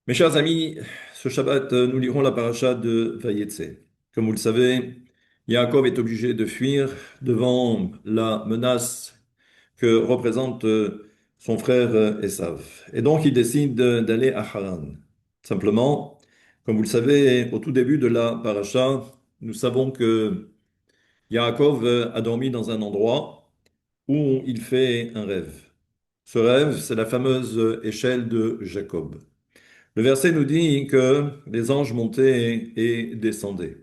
Mes chers amis, ce Shabbat, nous lirons la paracha de Vayetze. Comme vous le savez, Yaakov est obligé de fuir devant la menace que représente son frère Esav. Et donc, il décide d'aller à Haran. Simplement, comme vous le savez, au tout début de la paracha, nous savons que Yaakov a dormi dans un endroit où il fait un rêve. Ce rêve, c'est la fameuse échelle de Jacob. Le verset nous dit que les anges montaient et descendaient.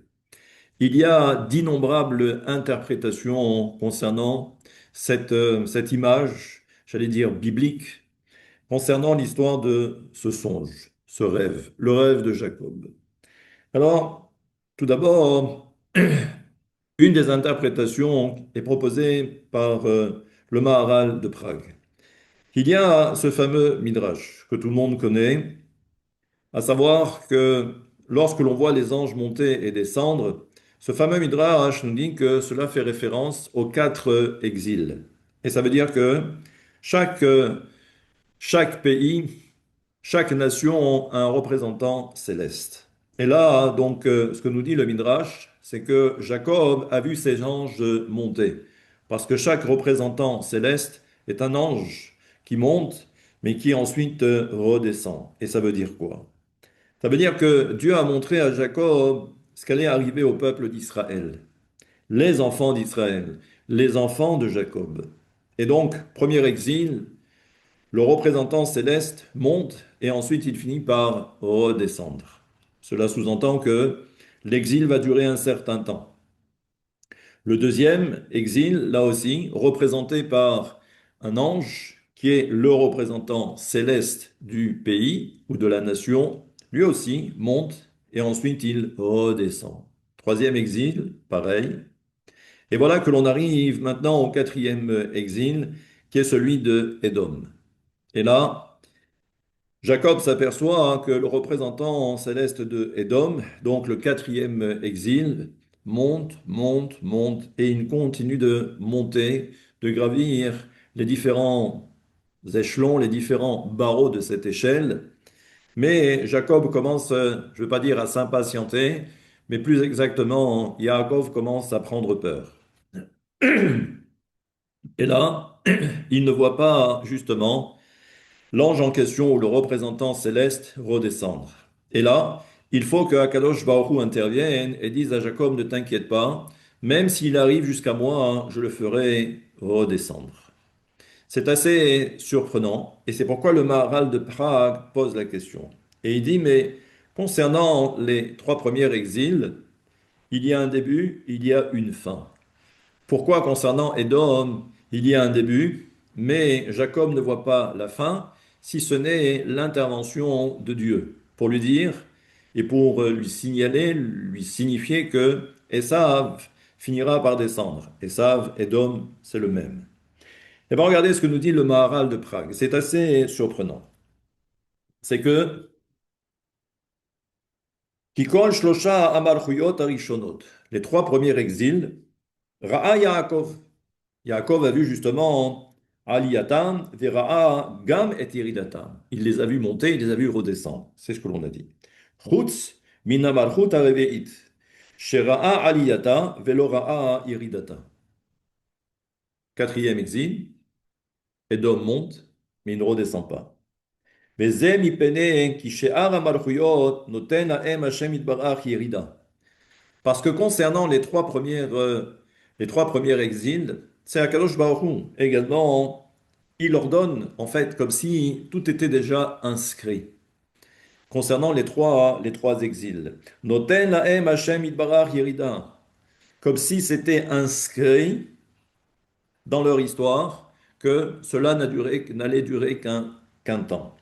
Il y a d'innombrables interprétations concernant cette image, j'allais dire biblique, concernant l'histoire de ce songe, ce rêve, le rêve de Jacob. Alors, tout d'abord, une des interprétations est proposée par le Maharal de Prague. Il y a ce fameux Midrash que tout le monde connaît, à savoir que lorsque l'on voit les anges monter et descendre, ce fameux Midrash nous dit que cela fait référence aux quatre exils. Et ça veut dire que chaque, chaque pays, chaque nation a un représentant céleste. Et là, donc, ce que nous dit le Midrash, c'est que Jacob a vu ces anges monter. Parce que chaque représentant céleste est un ange qui monte, mais qui ensuite redescend. Et ça veut dire quoi? Ça veut dire que Dieu a montré à Jacob ce qu'allait arriver au peuple d'Israël, les enfants d'Israël, les enfants de Jacob. Et donc, premier exil, le représentant céleste monte et ensuite il finit par redescendre. Cela sous-entend que l'exil va durer un certain temps. Le deuxième exil, là aussi, représenté par un ange qui est le représentant céleste du pays ou de la nation, lui aussi monte et ensuite il redescend. Troisième exil, pareil. Et voilà que l'on arrive maintenant au quatrième exil, qui est celui de Édom. Et là, Jacob s'aperçoit que le représentant céleste de Édom, donc le quatrième exil, monte, monte, monte, et il continue de monter, de gravir les différents échelons, les différents barreaux de cette échelle. Mais Jacob commence, je ne veux pas dire à s'impatienter, mais plus exactement, Yaakov commence à prendre peur. Et là, il ne voit pas justement l'ange en question ou le représentant céleste redescendre. Et là, il faut que Akadosh Baruch Hu intervienne et dise à Jacob, ne t'inquiète pas, même s'il arrive jusqu'à moi, je le ferai redescendre. C'est assez surprenant et c'est pourquoi le Maharal de Prague pose la question. Et il dit, mais concernant les trois premiers exils, il y a un début, il y a une fin. Pourquoi concernant Édom, il y a un début, mais Jacob ne voit pas la fin, si ce n'est l'intervention de Dieu, pour lui dire et pour lui signaler, lui signifier que Esav finira par descendre. Esav, Édom, c'est le même. Et bien regardez ce que nous dit le Maharal de Prague. C'est assez surprenant. C'est que Kikol Shlosha Amalchuyot Arishonot, les trois premiers exils, Ra'a Yaakov. Yaakov a vu justement Aliyatam, Vera'a, Gam et Iridatam. Il les a vus monter, il les a vus redescendre. C'est ce que l'on a dit. Chutz, Minamalchut Areveit. Shera'a Aliyata, Velora'a Iridata. Quatrième exil, Édom monte, mais il ne redescend pas. Veze mipene ki she'ar ha'malchuyot noten ha'em Hashem yitbarach yirida. Parce que concernant les trois premiers exils, c'est Akadosh Baruch Hu. Également, il ordonne, en fait, comme si tout était déjà inscrit. Concernant les trois exils. Noten lahem Hashem itbarach yerida. Comme si c'était inscrit dans leur histoire que cela n'allait durer qu'un temps.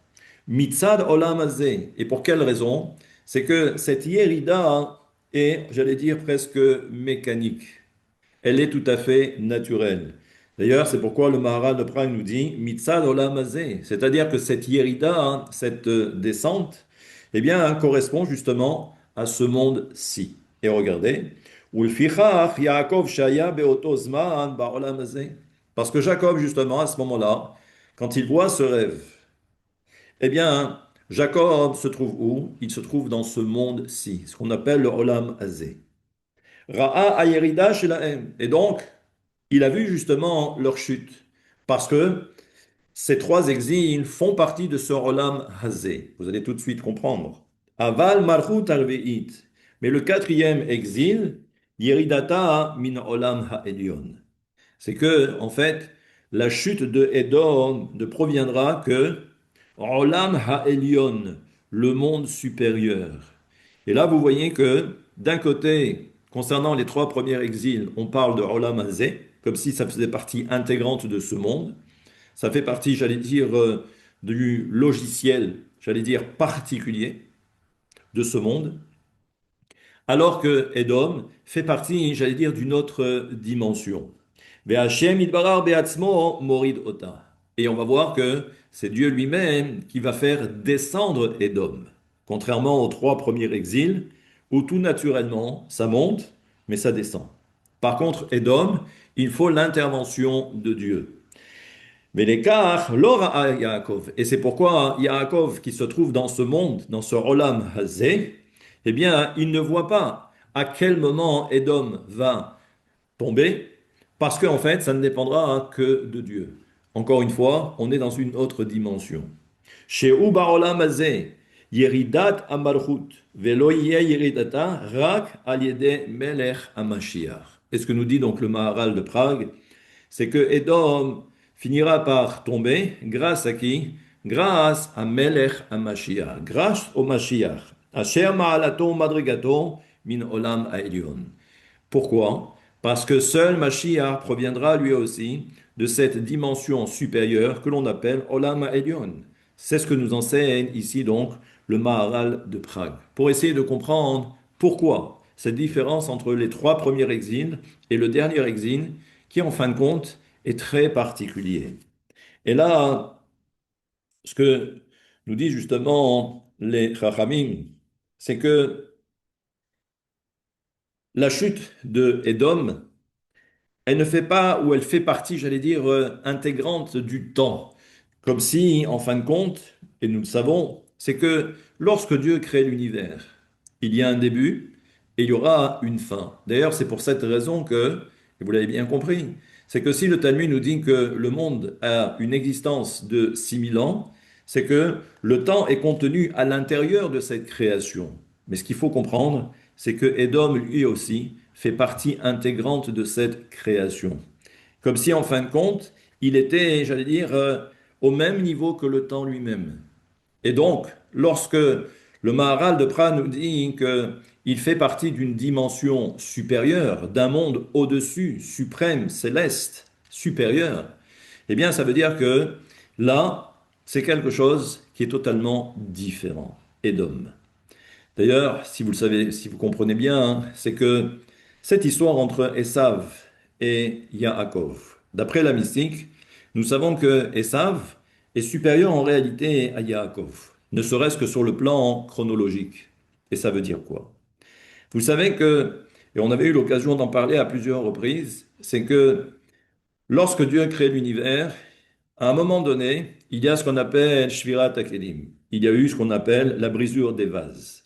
Mitzad olam hazeh. Et pour quelle raison? C'est que cette yerida est, j'allais dire, presque mécanique. Elle est tout à fait naturelle. D'ailleurs, c'est pourquoi le Maharal de Prague nous dit Mitzad olam hazeh. C'est-à-dire que cette yerida, cette descente, eh bien, correspond justement à ce monde-ci. Et regardez, Ulfichach Yaakov Shaya beoto zman ba'olam hazeh. Parce que Jacob, justement, à ce moment-là, quand il voit ce rêve, eh bien, Jacob se trouve où? Il se trouve dans ce monde-ci, ce qu'on appelle le Olam Hazé. Ra'a Ayerida Shelahem. Et donc, il a vu justement leur chute. Parce que ces trois exils font partie de ce Olam Hazé. Vous allez tout de suite comprendre. Aval Malchut Arve'it. Mais le quatrième exil, Yeridata min Olam Ha'elyon. C'est que, en fait, la chute de Édom ne proviendra que Olam Ha'elyon, le monde supérieur. Et là, vous voyez que, d'un côté, concernant les trois premiers exils, on parle de Olam Hazé, comme si ça faisait partie intégrante de ce monde. Ça fait partie, j'allais dire, du logiciel, j'allais dire, particulier de ce monde. Alors que Edom fait partie, j'allais dire, d'une autre dimension. Ve'Hashem idbarar be'atzmo morid ota. Et on va voir que c'est Dieu lui-même qui va faire descendre Edom. Contrairement aux trois premiers exils, où tout naturellement, ça monte, mais ça descend. Par contre, Edom, il faut l'intervention de Dieu. Mais l'écart, l'ora à Yaakov. Et c'est pourquoi Yaakov, qui se trouve dans ce monde, dans ce Olam Hazé, eh bien, il ne voit pas à quel moment Edom va tomber, parce qu'en fait, ça ne dépendra que de Dieu. Encore une fois, on est dans une autre dimension. Chez Uba Olam Hazé, Yeridat Amalchut, Velo yeh Yeridata, Rak al yede Melech Hamashiach. Et ce que nous dit donc le Maharal de Prague, c'est que Edom finira par tomber grâce à qui? Grâce à Melech HaMashiach, grâce au Mashiach. Asher ma'alato madrigato min olam ha'elyon. Pourquoi? Parce que seul Mashiach proviendra lui aussi de cette dimension supérieure que l'on appelle Olam ha'elyon. C'est ce que nous enseigne ici donc le Maharal de Prague. Pour essayer de comprendre pourquoi cette différence entre les trois premiers exils et le dernier exil qui en fin de compte est très particulier. Et là, ce que nous dit justement les Chachamim, c'est que la chute de Édom, elle ne fait pas, ou elle fait partie, j'allais dire, intégrante du temps. Comme si, en fin de compte, et nous le savons, c'est que lorsque Dieu crée l'univers, il y a un début et il y aura une fin. D'ailleurs, c'est pour cette raison que, et vous l'avez bien compris, c'est que si le Talmud nous dit que le monde a une existence de 6000 ans, c'est que le temps est contenu à l'intérieur de cette création. Mais ce qu'il faut comprendre, c'est que Édom, lui aussi, fait partie intégrante de cette création. Comme si, en fin de compte, il était, j'allais dire, au même niveau que le temps lui-même. Et donc, lorsque le Maharal de Prague nous dit qu'il fait partie d'une dimension supérieure, d'un monde au-dessus, suprême, céleste, supérieur, eh bien, ça veut dire que là, c'est quelque chose qui est totalement différent. Édom. D'ailleurs, si vous le savez, si vous comprenez bien, hein, c'est que cette histoire entre Esav et Yaakov, d'après la mystique, nous savons que Esav est supérieur en réalité à Yaakov, ne serait-ce que sur le plan chronologique. Et ça veut dire quoi? Vous savez que, et on avait eu l'occasion d'en parler à plusieurs reprises, c'est que lorsque Dieu crée l'univers, à un moment donné, il y a ce qu'on appelle Shvirat HaKelim. Il y a eu ce qu'on appelle la brisure des vases.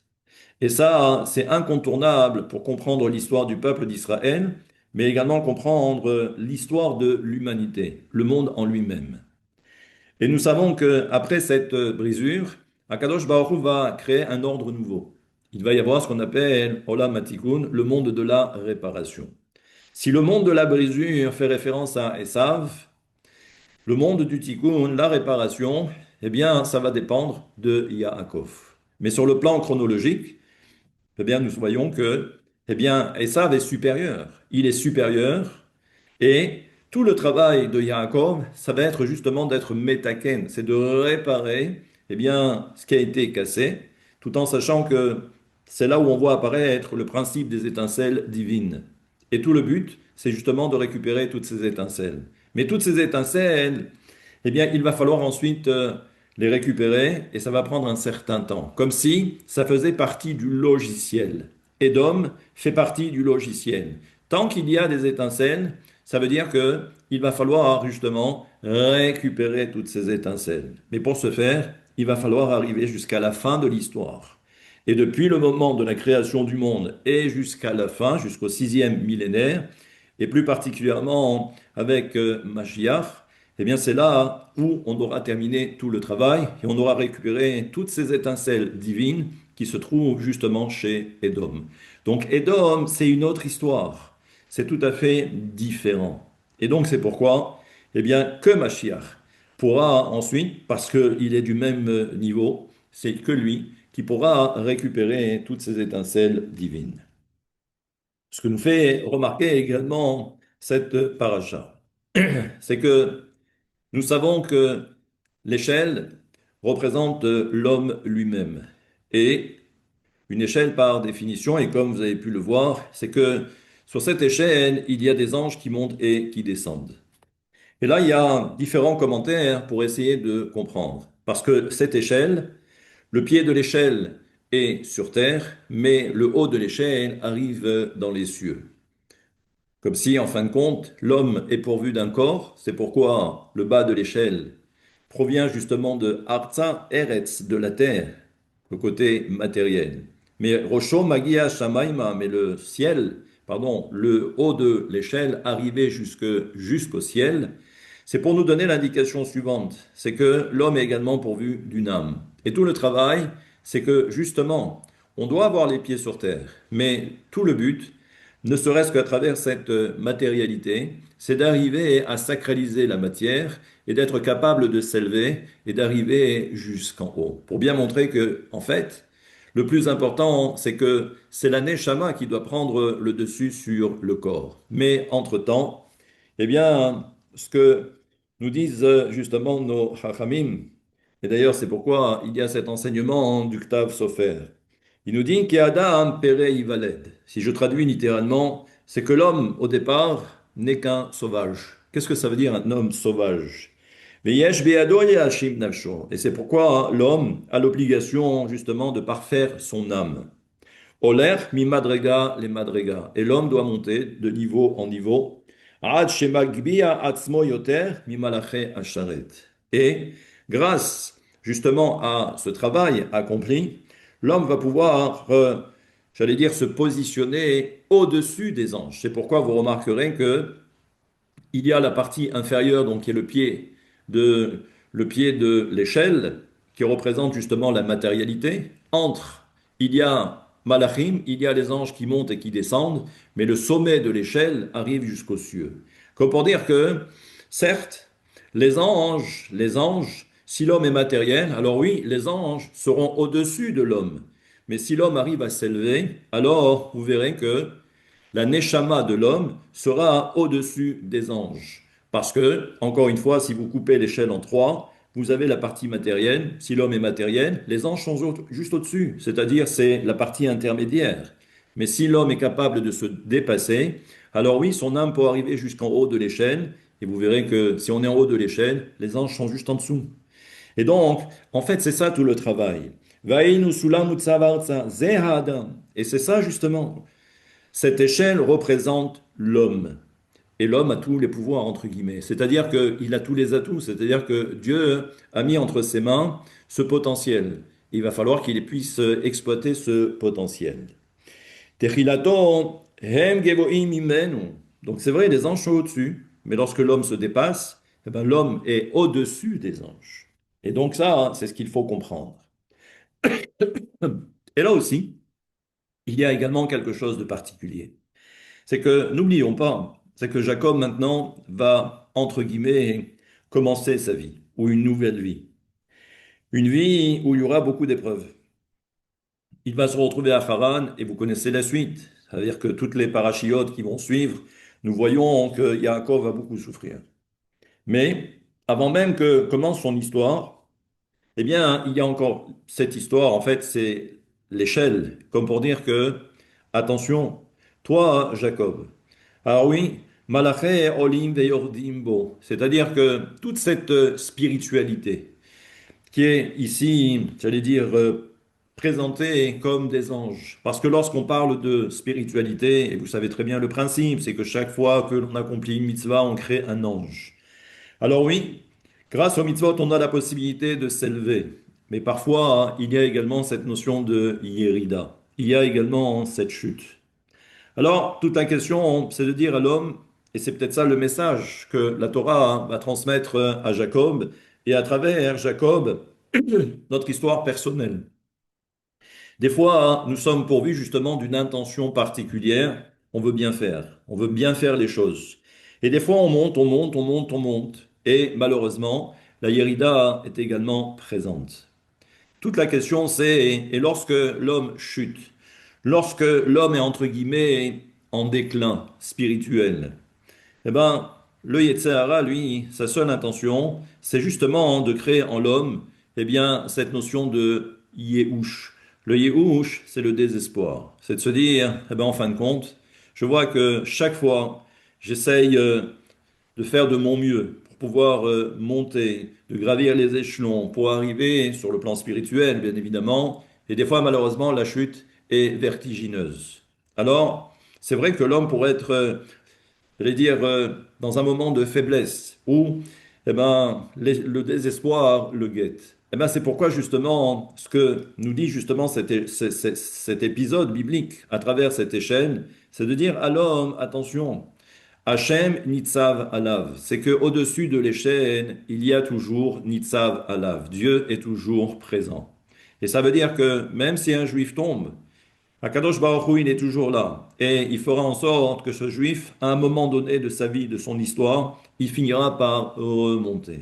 Et ça, c'est incontournable pour comprendre l'histoire du peuple d'Israël, mais également comprendre l'histoire de l'humanité, le monde en lui-même. Et nous savons que après cette brisure, Akadosh Baruch Hu va créer un ordre nouveau. Il va y avoir ce qu'on appelle Olam Hatikun, le monde de la réparation. Si le monde de la brisure fait référence à Esav, le monde du Tikkun, la réparation, eh bien, ça va dépendre de Yaakov. Mais sur le plan chronologique, eh bien, nous voyons que, eh bien, Esav est supérieur. Il est supérieur et tout le travail de Yaakov, ça va être justement d'être métaken, c'est de réparer, eh bien, ce qui a été cassé, tout en sachant que c'est là où on voit apparaître le principe des étincelles divines. Et tout le but, c'est justement de récupérer toutes ces étincelles. Mais toutes ces étincelles, eh bien, il va falloir ensuite les récupérer et ça va prendre un certain temps, comme si ça faisait partie du logiciel. Edom fait partie du logiciel. Tant qu'il y a des étincelles, ça veut dire que il va falloir justement récupérer toutes ces étincelles. Mais pour ce faire, il va falloir arriver jusqu'à la fin de l'histoire. Et depuis le moment de la création du monde et jusqu'à la fin, jusqu'au sixième millénaire, et plus particulièrement avec Mashiach, eh bien c'est là où on aura terminé tout le travail et on aura récupéré toutes ces étincelles divines qui se trouvent justement chez Édom. Donc Édom, c'est une autre histoire. C'est tout à fait différent. Et donc c'est pourquoi, eh bien, que Mashiach pourra ensuite, parce qu'il est du même niveau, c'est que lui qui pourra récupérer toutes ces étincelles divines. Ce que nous fait remarquer également cette paracha, c'est que nous savons que l'échelle représente l'homme lui-même. Et une échelle, par définition, et comme vous avez pu le voir, c'est que sur cette échelle, il y a des anges qui montent et qui descendent. Et là, il y a différents commentaires pour essayer de comprendre. Parce que cette échelle, le pied de l'échelle est sur terre, mais le haut de l'échelle arrive dans les cieux. Comme si, en fin de compte, l'homme est pourvu d'un corps, c'est pourquoi le bas de l'échelle provient justement de Artsa Eretz, de la terre, le côté matériel. Mais Rosho Magia Shamaima, mais le ciel, pardon, le haut de l'échelle arrivé jusqu'au ciel, c'est pour nous donner l'indication suivante, c'est que l'homme est également pourvu d'une âme. Et tout le travail, c'est que justement, on doit avoir les pieds sur terre, mais tout le but, ne serait-ce qu'à travers cette matérialité, c'est d'arriver à sacraliser la matière et d'être capable de s'élever et d'arriver jusqu'en haut. Pour bien montrer que, en fait, le plus important, c'est que c'est la neshama qui doit prendre le dessus sur le corps. Mais entre-temps, eh bien, ce que nous disent justement nos hachamim, et d'ailleurs c'est pourquoi il y a cet enseignement du Ktav Sofer. Il nous dit qu'Adam pere ivaled. Si je traduis littéralement, c'est que l'homme au départ n'est qu'un sauvage. Qu'est-ce que ça veut dire un homme sauvage? Veyesh be'ado yashim nafsho. Et c'est pourquoi l'homme a l'obligation justement de parfaire son âme. Oler mi madrega les madrega. Et l'homme doit monter de niveau en niveau. Ad shemagbia atzmo yoter mi malaché asharet. Et grâce justement à ce travail accompli, l'homme va pouvoir, j'allais dire, se positionner au-dessus des anges. C'est pourquoi vous remarquerez que il y a la partie inférieure, donc qui est de, le pied de l'échelle, qui représente justement la matérialité. Entre, il y a Malachim, il y a les anges qui montent et qui descendent, mais le sommet de l'échelle arrive jusqu'aux cieux. Comme pour dire que, certes, les anges, si l'homme est matériel, alors oui, les anges seront au-dessus de l'homme. Mais si l'homme arrive à s'élever, alors vous verrez que la neshama de l'homme sera au-dessus des anges. Parce que, encore une fois, si vous coupez l'échelle en trois, vous avez la partie matérielle. Si l'homme est matériel, les anges sont juste au-dessus, c'est-à-dire c'est la partie intermédiaire. Mais si l'homme est capable de se dépasser, alors oui, son âme peut arriver jusqu'en haut de l'échelle, et vous verrez que si on est en haut de l'échelle, les anges sont juste en dessous. Et donc, en fait, c'est ça tout le travail. Vaïnu sulam utsavartsa, zeha adam. Et c'est ça justement. Cette échelle représente l'homme. Et l'homme a tous les pouvoirs, entre guillemets. C'est-à-dire qu'il a tous les atouts. C'est-à-dire que Dieu a mis entre ses mains ce potentiel. Il va falloir qu'il puisse exploiter ce potentiel. Techilato hem gevoim imenu. Donc c'est vrai, les anges sont au-dessus. Mais lorsque l'homme se dépasse, eh ben, l'homme est au-dessus des anges. Et donc ça, hein, c'est ce qu'il faut comprendre. Et là aussi, il y a également quelque chose de particulier. C'est que, n'oublions pas, c'est que Jacob maintenant va, entre guillemets, commencer sa vie, ou une nouvelle vie. Une vie où il y aura beaucoup d'épreuves. Il va se retrouver à Haran, et vous connaissez la suite. C'est-à-dire que toutes les parachiotes qui vont suivre, nous voyons que Yaakov va beaucoup souffrir. Mais, avant même que commence son histoire, eh bien, il y a encore cette histoire, en fait, c'est l'échelle, comme pour dire que, attention, toi, Jacob, alors oui, Malaché Olim Veyordim Bo, c'est-à-dire que toute cette spiritualité qui est ici, j'allais dire, présentée comme des anges. Parce que lorsqu'on parle de spiritualité, et vous savez très bien le principe, c'est que chaque fois que l'on accomplit une mitzvah, on crée un ange. Alors oui, grâce aux mitzvot, on a la possibilité de s'élever. mais parfois il y a également cette notion de Yérida. Il y a également cette chute. Alors, toute la question, c'est de dire à l'homme, et c'est peut-être ça le message que la Torah va transmettre à Jacob, et à travers Jacob, notre histoire personnelle. Des fois, nous sommes pourvus justement d'une intention particulière. On veut bien faire les choses. Et des fois, on monte, on monte, on monte, on monte. Et malheureusement, la Yérida est également présente. Toute la question, c'est, et lorsque l'homme chute, lorsque l'homme est entre guillemets en déclin spirituel, eh ben, le Yetzirah, lui, sa seule intention, c'est justement de créer en l'homme, eh bien, cette notion de Yehush. Le Yehush, c'est le désespoir. C'est de se dire, eh ben, en fin de compte, je vois que chaque fois, j'essaye de faire de mon mieux pour pouvoir monter, de gravir les échelons, pour arriver sur le plan spirituel, bien évidemment. Et des fois, malheureusement, la chute est vertigineuse. Alors, c'est vrai que l'homme pourrait être j'allais dire, dans un moment de faiblesse où eh ben, le désespoir le guette. Eh ben, c'est pourquoi justement ce que nous dit justement cet épisode biblique à travers cette échelle, c'est de dire à l'homme, attention, Hachem Nitzav Alav, c'est que au-dessus de l'échelle, il y a toujours Nitzav Alav, Dieu est toujours présent. Et ça veut dire que même si un juif tombe, Akadosh Baruch Hu, il est toujours là. Et il fera en sorte que ce juif, à un moment donné de sa vie, de son histoire, il finira par remonter.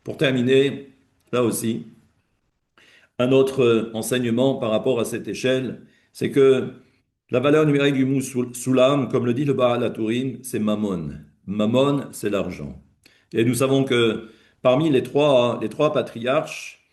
Pour terminer, là aussi, un autre enseignement par rapport à cette échelle, c'est que la valeur numérique du mot soulam, comme le dit le Baal HaTurim, c'est mammon. Mammon, c'est l'argent. Et nous savons que parmi les trois patriarches,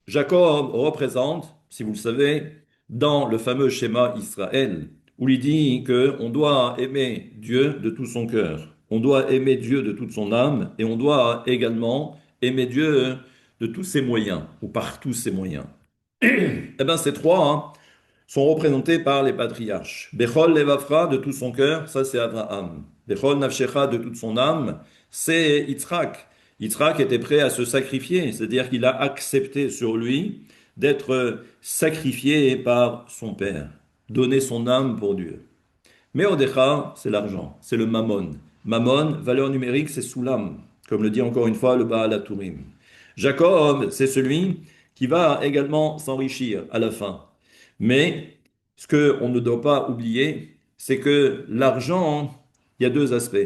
Jacob représente, si vous le savez, dans le fameux schéma Israël, où il dit que on doit aimer Dieu de tout son cœur, on doit aimer Dieu de toute son âme, et on doit également aimer Dieu de tous ses moyens, ou par tous ses moyens. Eh bien, ces trois sont représentés par les patriarches. Bechol levavra, de tout son cœur, ça c'est Abraham. Bechol nafshecha, de toute son âme, c'est Yitzhak. Yitzhak était prêt à se sacrifier, c'est-à-dire qu'il a accepté sur lui d'être sacrifié par son père, donner son âme pour Dieu. Mais Odecha, c'est l'argent, c'est le mammon. Mammon, valeur numérique, c'est soulam, comme le dit encore une fois le Baal HaTurim. Jacob, c'est celui qui va également s'enrichir à la fin. Mais ce qu'on ne doit pas oublier, c'est que l'argent, il y a deux aspects.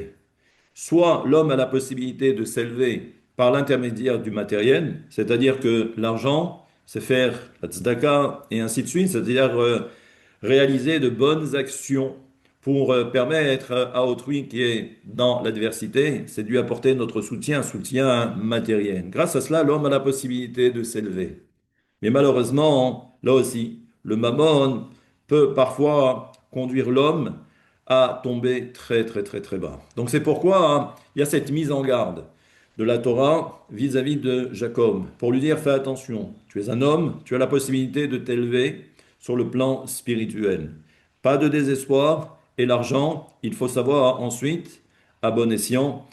Soit l'homme a la possibilité de s'élever par l'intermédiaire du matériel, c'est-à-dire que l'argent, c'est faire la tzedaka et ainsi de suite, c'est-à-dire réaliser de bonnes actions pour permettre à autrui qui est dans l'adversité, c'est de lui apporter notre soutien, soutien matériel. Grâce à cela, l'homme a la possibilité de s'élever. Mais malheureusement, là aussi, le mammon peut parfois conduire l'homme à tomber très très très très bas. Donc c'est pourquoi il y a cette mise en garde de la Torah vis-à-vis de Jacob, pour lui dire fais attention, tu es un homme, tu as la possibilité de t'élever sur le plan spirituel. Pas de désespoir, et l'argent, il faut savoir ensuite, à bon escient,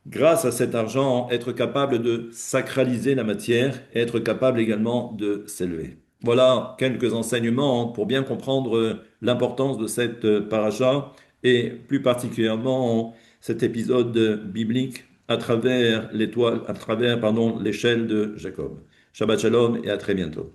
grâce à cet argent, être capable de sacraliser la matière et être capable également de s'élever. Voilà quelques enseignements pour bien comprendre l'importance de cette paracha et plus particulièrement cet épisode biblique à travers l'étoile, à travers, pardon, l'échelle de Jacob. Shabbat shalom et à très bientôt.